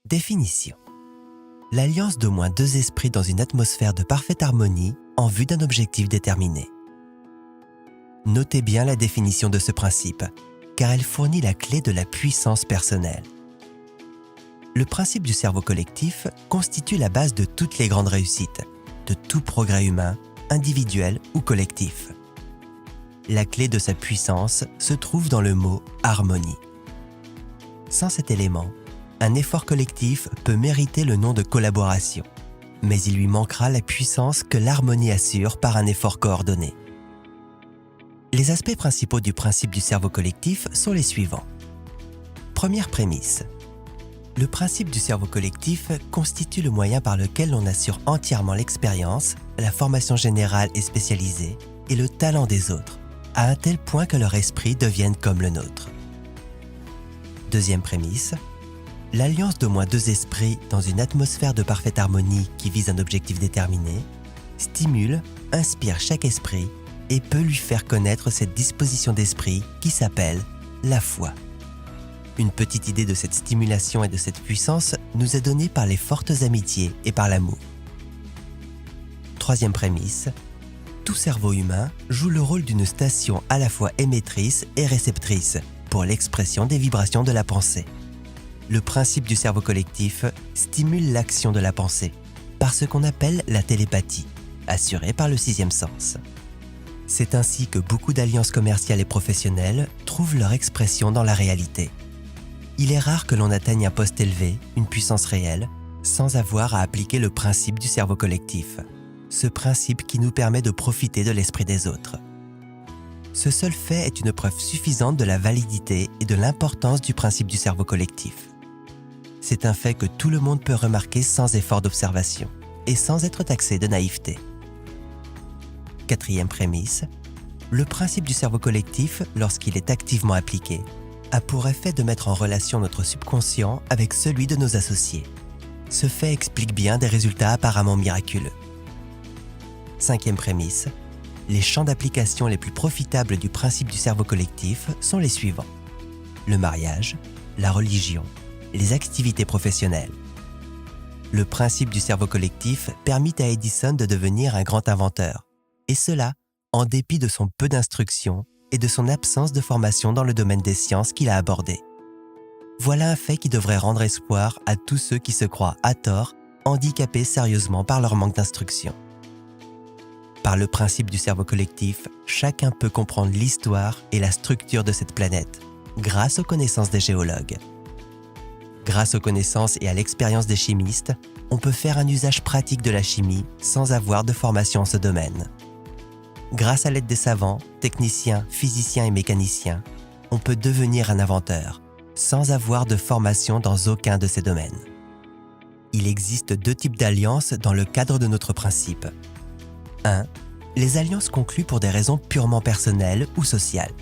Définition. L'alliance d'au moins deux esprits dans une atmosphère de parfaite harmonie en vue d'un objectif déterminé. Notez bien la définition de ce principe, car elle fournit la clé de la puissance personnelle. Le principe du cerveau collectif constitue la base de toutes les grandes réussites, de tout progrès humain, individuel ou collectif. La clé de sa puissance se trouve dans le mot « harmonie ». Sans cet élément, un effort collectif peut mériter le nom de collaboration, mais il lui manquera la puissance que l'harmonie assure par un effort coordonné. Les aspects principaux du principe du cerveau collectif sont les suivants. Première prémisse. Le principe du cerveau collectif constitue le moyen par lequel l'on assure entièrement l'expérience, la formation générale et spécialisée et le talent des autres, à un tel point que leur esprit devienne comme le nôtre. Deuxième prémisse. L'alliance d'au moins deux esprits dans une atmosphère de parfaite harmonie qui vise un objectif déterminé stimule, inspire chaque esprit et peut lui faire connaître cette disposition d'esprit qui s'appelle la foi. Une petite idée de cette stimulation et de cette puissance nous est donnée par les fortes amitiés et par l'amour. Troisième prémisse, tout cerveau humain joue le rôle d'une station à la fois émettrice et réceptrice pour l'expression des vibrations de la pensée. Le principe du cerveau collectif stimule l'action de la pensée par ce qu'on appelle la télépathie, assurée par le sixième sens. C'est ainsi que beaucoup d'alliances commerciales et professionnelles trouvent leur expression dans la réalité. Il est rare que l'on atteigne un poste élevé, une puissance réelle, sans avoir à appliquer le principe du cerveau collectif, ce principe qui nous permet de profiter de l'esprit des autres. Ce seul fait est une preuve suffisante de la validité et de l'importance du principe du cerveau collectif. C'est un fait que tout le monde peut remarquer sans effort d'observation et sans être taxé de naïveté. Quatrième prémisse, le principe du cerveau collectif, lorsqu'il est activement appliqué, a pour effet de mettre en relation notre subconscient avec celui de nos associés. Ce fait explique bien des résultats apparemment miraculeux. Cinquième prémisse, les champs d'application les plus profitables du principe du cerveau collectif sont les suivants. Le mariage, la religion, les activités professionnelles. Le principe du cerveau collectif permit à Edison de devenir un grand inventeur, et cela en dépit de son peu d'instruction et de son absence de formation dans le domaine des sciences qu'il a abordé. Voilà un fait qui devrait rendre espoir à tous ceux qui se croient, à tort, handicapés sérieusement par leur manque d'instruction. Par le principe du cerveau collectif, chacun peut comprendre l'histoire et la structure de cette planète, grâce aux connaissances des géologues. Grâce aux connaissances et à l'expérience des chimistes, on peut faire un usage pratique de la chimie sans avoir de formation en ce domaine. Grâce à l'aide des savants, techniciens, physiciens et mécaniciens, on peut devenir un inventeur, sans avoir de formation dans aucun de ces domaines. Il existe deux types d'alliances dans le cadre de notre principe. 1. Les alliances conclues pour des raisons purement personnelles ou sociales,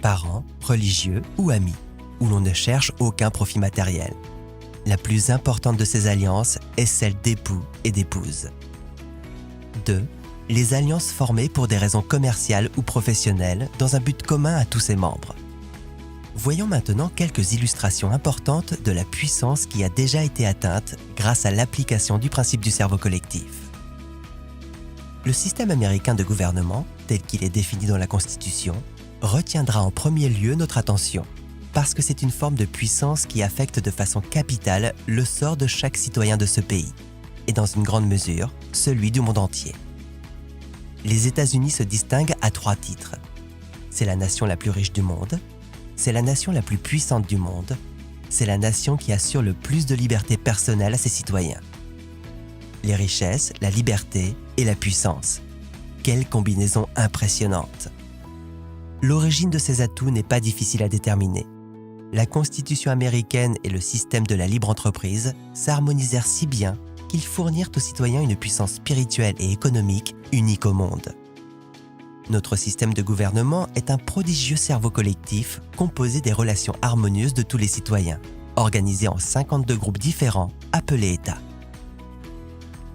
parents, religieux ou amis, où l'on ne cherche aucun profit matériel. La plus importante de ces alliances est celle d'époux et d'épouses. 2. Les alliances formées pour des raisons commerciales ou professionnelles dans un but commun à tous ses membres. Voyons maintenant quelques illustrations importantes de la puissance qui a déjà été atteinte grâce à l'application du principe du cerveau collectif. Le système américain de gouvernement, tel qu'il est défini dans la Constitution, retiendra en premier lieu notre attention, parce que c'est une forme de puissance qui affecte de façon capitale le sort de chaque citoyen de ce pays, et dans une grande mesure, celui du monde entier. Les États-Unis se distinguent à 3 titres. C'est la nation la plus riche du monde, c'est la nation la plus puissante du monde, c'est la nation qui assure le plus de liberté personnelle à ses citoyens. Les richesses, la liberté et la puissance. Quelle combinaison impressionnante! L'origine de ces atouts n'est pas difficile à déterminer. La Constitution américaine et le système de la libre entreprise s'harmonisèrent si bien qu'ils fournirent aux citoyens une puissance spirituelle et économique unique au monde. Notre système de gouvernement est un prodigieux cerveau collectif composé des relations harmonieuses de tous les citoyens, organisés en 52 groupes différents appelés États.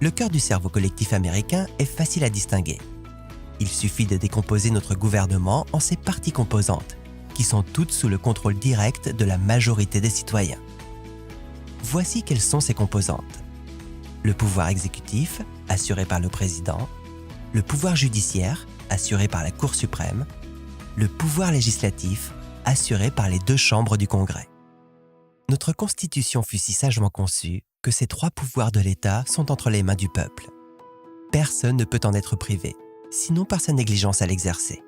Le cœur du cerveau collectif américain est facile à distinguer. Il suffit de décomposer notre gouvernement en ses parties composantes, qui sont toutes sous le contrôle direct de la majorité des citoyens. Voici quelles sont ses composantes. Le pouvoir exécutif, assuré par le président, le pouvoir judiciaire, assuré par la Cour suprême, le pouvoir législatif, assuré par les 2 chambres du Congrès. Notre Constitution fut si sagement conçue que ces 3 pouvoirs de l'État sont entre les mains du peuple. Personne ne peut en être privé, sinon par sa négligence à l'exercer.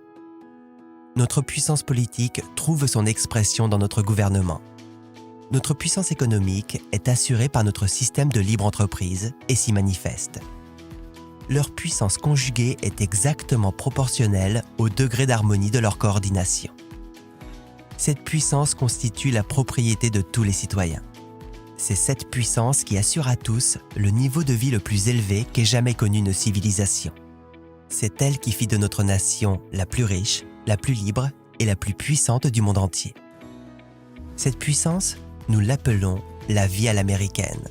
Notre puissance politique trouve son expression dans notre gouvernement. Notre puissance économique est assurée par notre système de libre entreprise et s'y manifeste. Leur puissance conjuguée est exactement proportionnelle au degré d'harmonie de leur coordination. Cette puissance constitue la propriété de tous les citoyens. C'est cette puissance qui assure à tous le niveau de vie le plus élevé qu'ait jamais connu une civilisation. C'est elle qui fit de notre nation la plus riche, la plus libre et la plus puissante du monde entier. Cette puissance, nous l'appelons la vie à l'américaine.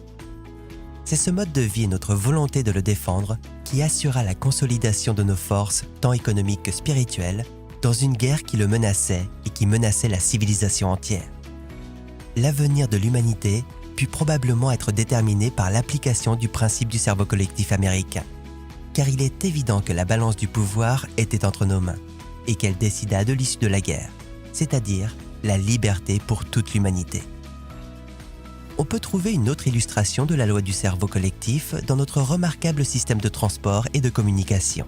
C'est ce mode de vie et notre volonté de le défendre qui assura la consolidation de nos forces, tant économiques que spirituelles, dans une guerre qui le menaçait et qui menaçait la civilisation entière. L'avenir de l'humanité put probablement être déterminé par l'application du principe du cerveau collectif américain, car il est évident que la balance du pouvoir était entre nos mains et qu'elle décida de l'issue de la guerre, c'est-à-dire la liberté pour toute l'humanité. On peut trouver une autre illustration de la loi du cerveau collectif dans notre remarquable système de transport et de communication.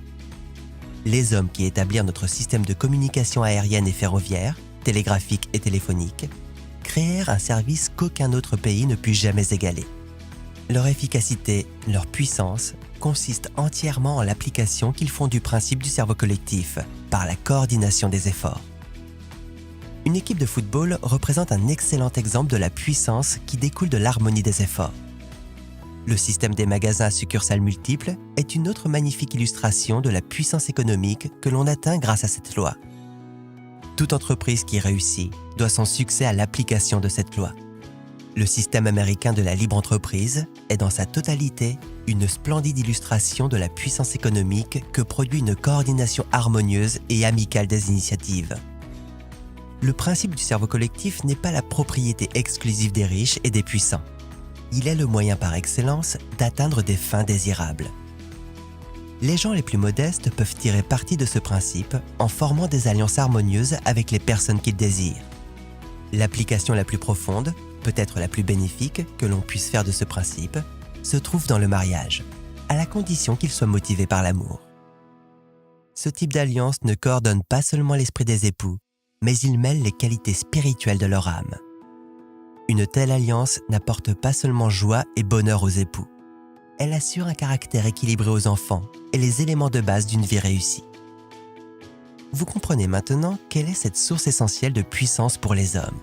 Les hommes qui établirent notre système de communication aérienne et ferroviaire, télégraphique et téléphonique, créèrent un service qu'aucun autre pays ne put jamais égaler. Leur efficacité, leur puissance, consistent entièrement en l'application qu'ils font du principe du cerveau collectif, par la coordination des efforts. Une équipe de football représente un excellent exemple de la puissance qui découle de l'harmonie des efforts. Le système des magasins à succursales multiples est une autre magnifique illustration de la puissance économique que l'on atteint grâce à cette loi. Toute entreprise qui réussit doit son succès à l'application de cette loi. Le système américain de la libre entreprise est dans sa totalité une splendide illustration de la puissance économique que produit une coordination harmonieuse et amicale des initiatives. Le principe du cerveau collectif n'est pas la propriété exclusive des riches et des puissants. Il est le moyen par excellence d'atteindre des fins désirables. Les gens les plus modestes peuvent tirer parti de ce principe en formant des alliances harmonieuses avec les personnes qu'ils désirent. L'application la plus profonde, peut-être la plus bénéfique que l'on puisse faire de ce principe, se trouve dans le mariage, à la condition qu'il soit motivé par l'amour. Ce type d'alliance ne coordonne pas seulement l'esprit des époux, mais il mêle les qualités spirituelles de leur âme. Une telle alliance n'apporte pas seulement joie et bonheur aux époux. Elle assure un caractère équilibré aux enfants et les éléments de base d'une vie réussie. Vous comprenez maintenant quelle est cette source essentielle de puissance pour les hommes,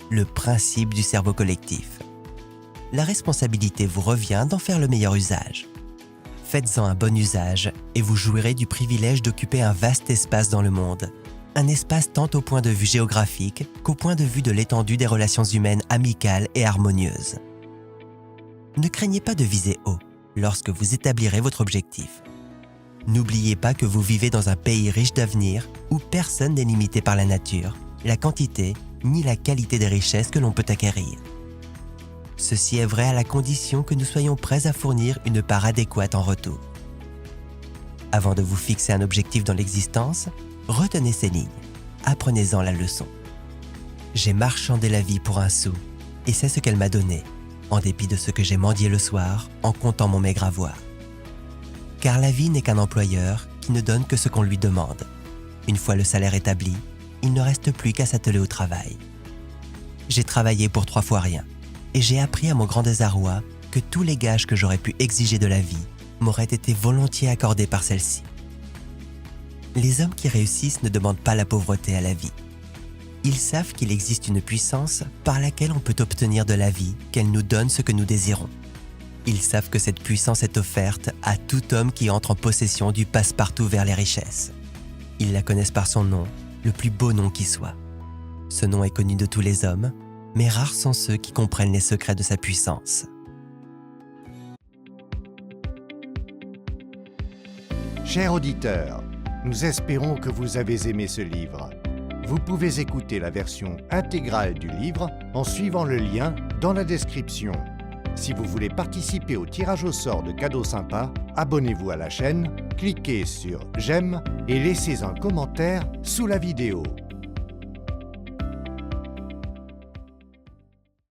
le principe du cerveau collectif. La responsabilité vous revient d'en faire le meilleur usage. Faites-en un bon usage et vous jouirez du privilège d'occuper un vaste espace dans le monde. Un espace tant au point de vue géographique qu'au point de vue de l'étendue des relations humaines amicales et harmonieuses. Ne craignez pas de viser haut lorsque vous établirez votre objectif. N'oubliez pas que vous vivez dans un pays riche d'avenir où personne n'est limité par la nature, la quantité ni la qualité des richesses que l'on peut acquérir. Ceci est vrai à la condition que nous soyons prêts à fournir une part adéquate en retour. Avant de vous fixer un objectif dans l'existence, retenez ces lignes, apprenez-en la leçon. J'ai marchandé la vie pour un sou, et c'est ce qu'elle m'a donné, en dépit de ce que j'ai mendié le soir en comptant mon maigre avoir. Car la vie n'est qu'un employeur qui ne donne que ce qu'on lui demande. Une fois le salaire établi, il ne reste plus qu'à s'atteler au travail. J'ai travaillé pour 3 fois rien, et j'ai appris à mon grand désarroi que tous les gages que j'aurais pu exiger de la vie m'auraient été volontiers accordés par celle-ci. Les hommes qui réussissent ne demandent pas la pauvreté à la vie. Ils savent qu'il existe une puissance par laquelle on peut obtenir de la vie qu'elle nous donne ce que nous désirons. Ils savent que cette puissance est offerte à tout homme qui entre en possession du passe-partout vers les richesses. Ils la connaissent par son nom, le plus beau nom qui soit. Ce nom est connu de tous les hommes, mais rares sont ceux qui comprennent les secrets de sa puissance. Chers auditeurs, nous espérons que vous avez aimé ce livre. Vous pouvez écouter la version intégrale du livre en suivant le lien dans la description. Si vous voulez participer au tirage au sort de cadeaux sympas, abonnez-vous à la chaîne, cliquez sur « J'aime » et laissez un commentaire sous la vidéo.